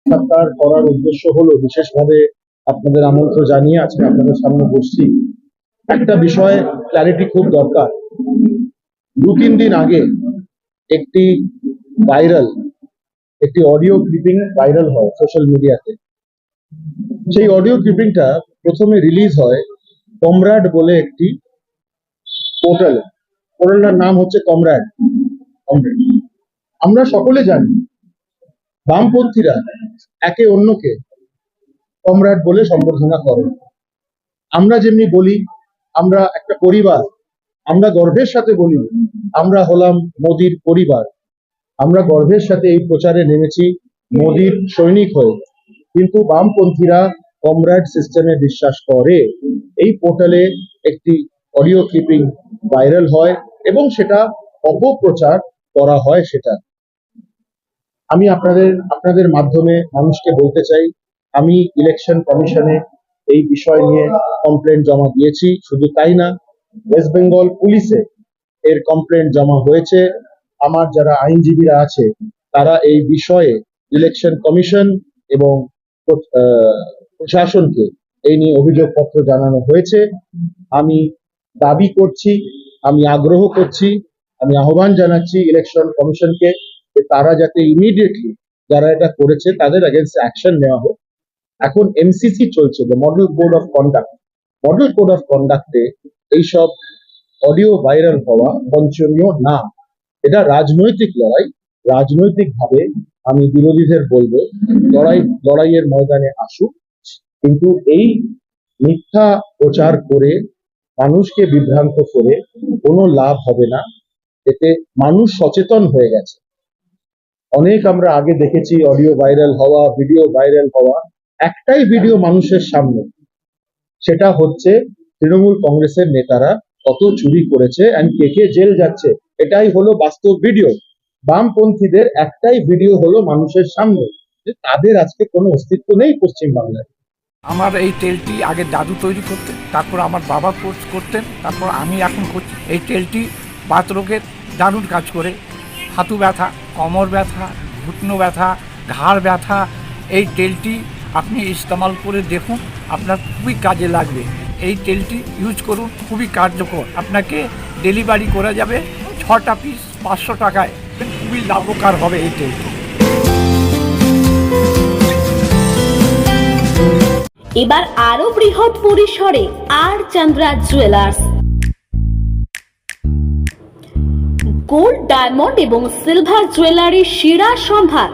সাক্ষাৎকার করার উদ্দেশ্য হলো বিশেষভাবে আপনাদের আমন্ত্রণ জানিয়ে আজকে আপনাদের সামনে বসছি। একটা বিষয়ে ক্ল্যারিটি খুব দরকার। 2-3 দিন আগে একটি অডিও ক্লিপিং ভাইরাল হয় সোশ্যাল মিডিয়াতে। সেই অডিও ক্লিপিংটা প্রথমে রিলিজ হয় কমরাড বলে একটি পোর্টালটার নাম হচ্ছে কমরাড। আমরা সকলে জানি বামপন্থীরা একে অন্যকে কমরাড বলে সম্বোধনা করে। আমরা যেমনি বলি আমরা একটা পরিবার, আমরা গর্বের সাথে বলি আমরা হলাম মোদির পরিবার, আমরা গর্বের সাথে এই প্রচারে নেমেছি মোদির সৈনিক হয়ে। কিন্তু বামপন্থীরা কমরাড সিস্টেমে বিশ্বাস করে। এই পোর্টালে একটি অডিও ক্লিপিং ভাইরাল হয় এবং সেটা অপপ্রচার করা হয়। সেটা আমি আপনাদের মাধ্যমে মানুষকে বলতে চাই, আমি ইলেকশন কমিশনে এই বিষয় নিয়ে কমপ্লেন জমা দিয়েছি। শুধু তাই না, ওয়েস্ট বেঙ্গল পুলিশে এর কমপ্লেন জমা হয়েছে। আমার যারা আইনজীবীরা আছে তারা এই বিষয়ে ইলেকশন কমিশন এবং প্রশাসনকে এই নিয়ে অভিযোগপত্র জানানো হয়েছে। আমি দাবি করছি, আমি আগ্রহ করছি, আমি আহ্বান জানাচ্ছি ইলেকশন কমিশনকে যে তারা যাতে ইমিডিয়েটলি যারা এটা করেছে তাদের এগেইনস্ট অ্যাকশন নেওয়া হোক। এখন এমসিসি চলছে, মডেল কোড অফ কন্ডাক্টে এইসব অডিও ভাইরাল হওয়া বাঞ্ছনীয় না। এটা রাজনৈতিক লড়াই। রাজনৈতিকভাবে আমি বিরোধীদের বলবো লড়াইয়ের ময়দানে আসুক, কিন্তু এই মিথ্যা প্রচার করে মানুষকে বিভ্রান্ত করে কোনো লাভ হবে না। এতে মানুষ সচেতন হয়ে গেছে। অনেক আমরা আগে দেখেছি অডিও ভাইরাল হওয়া, ভিডিও ভাইরাল হওয়া। একটাই ভিডিও মানুষের সামনে, সেটা হচ্ছে তৃণমূল কংগ্রেসের নেতারা কত চুরি করেছে এন্ড কে জেল যাচ্ছে। এটাই হলো বাস্তব ভিডিও। বামপন্থীদের একটাই ভিডিও হলো মানুষের সামনে, তাদের আজকে কোনো অস্তিত্ব নেই পশ্চিম বাংলায়। আমার এই তেলটি আগে দাদু তৈরি করতেন, তারপর আমার বাবা কোর্স করতেন, তারপর আমি এখন করছি। এই তেলটি বাত রোগের দারুণ কাজ করে। হাঁটু ব্যথা, কোমর ব্যথা, ঘুটনো ব্যথা, ঘাড় ব্যথা, এই তেলটি আপনি ইস্তেমাল করে দেখুন, আপনার খুবই কাজে লাগবে। এই তেলটি ইউজ করুন, খুবই কার্যকর। আপনাকে ডেলিভারি করা যাবে 6টা পিস 500 টাকায়। খুবই লাভকার হবে এই তেলটি। এবার আরো বৃহৎ পরিসরে আর চন্দ্রা জুয়েলার্স। গোল্ড, ডায়মন্ড এবং সিলভার জুয়েলারির সেরা সম্ভার,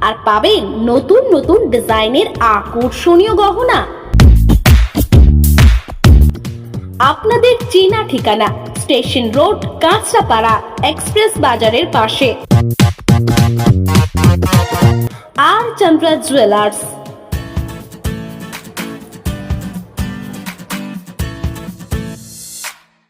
আর পাবেন নতুন নতুন ডিজাইনের আকর্ষণীয় গহনা। আপনাদের চেনা ঠিকানা স্টেশন রোড, কাঁচরাপাড়া, এক্সপ্রেস বাজারের পাশে আর চন্দ্রা জুয়েলার্স।